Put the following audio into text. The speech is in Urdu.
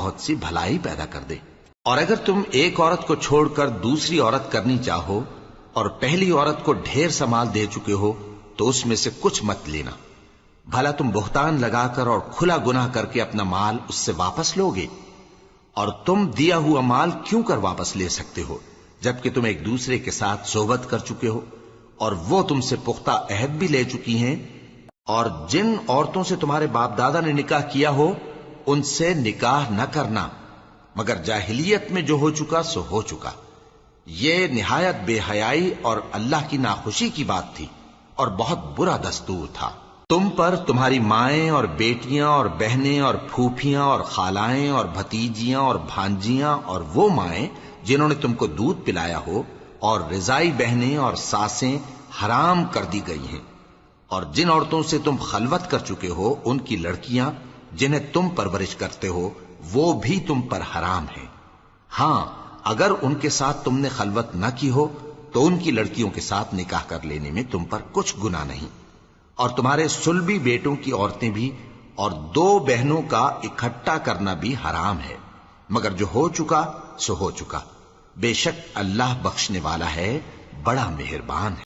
بہت سی بھلائی پیدا کر دے۔ اور اگر تم ایک عورت کو چھوڑ کر دوسری عورت کرنی چاہو اور پہلی عورت کو ڈھیر سا مال دے چکے ہو تو اس میں سے کچھ مت لینا، بھلا تم بہتان لگا کر اور کھلا گناہ کر کے اپنا مال اس سے واپس لوگے؟ اور تم دیا ہوا مال کیوں کر واپس لے سکتے ہو جبکہ تم ایک دوسرے کے ساتھ صحبت کر چکے ہو اور وہ تم سے پختہ عہد بھی لے چکی ہیں؟ اور جن عورتوں سے تمہارے باپ دادا نے نکاح کیا ہو ان سے نکاح نہ کرنا مگر جاہلیت میں جو ہو چکا سو ہو چکا۔ یہ نہایت بے حیائی اور اللہ کی ناخوشی کی بات تھی اور بہت برا دستور تھا۔ تم پر تمہاری مائیں اور بیٹیاں اور بہنیں اور پھوپھیاں اور خالائیں اور بھتیجیاں اور بھانجیاں اور وہ مائیں جنہوں نے تم کو دودھ پلایا ہو اور رضائی بہنیں اور ساسیں حرام کر دی گئی ہیں، اور جن عورتوں سے تم خلوت کر چکے ہو ان کی لڑکیاں جنہیں تم پرورش کرتے ہو وہ بھی تم پر حرام ہیں۔ ہاں اگر ان کے ساتھ تم نے خلوت نہ کی ہو تو ان کی لڑکیوں کے ساتھ نکاح کر لینے میں تم پر کچھ گناہ نہیں۔ اور تمہارے صلبی بیٹوں کی عورتیں بھی اور دو بہنوں کا اکٹھا کرنا بھی حرام ہے مگر جو ہو چکا سو ہو چکا۔ بے شک اللہ بخشنے والا ہے، بڑا مہربان ہے۔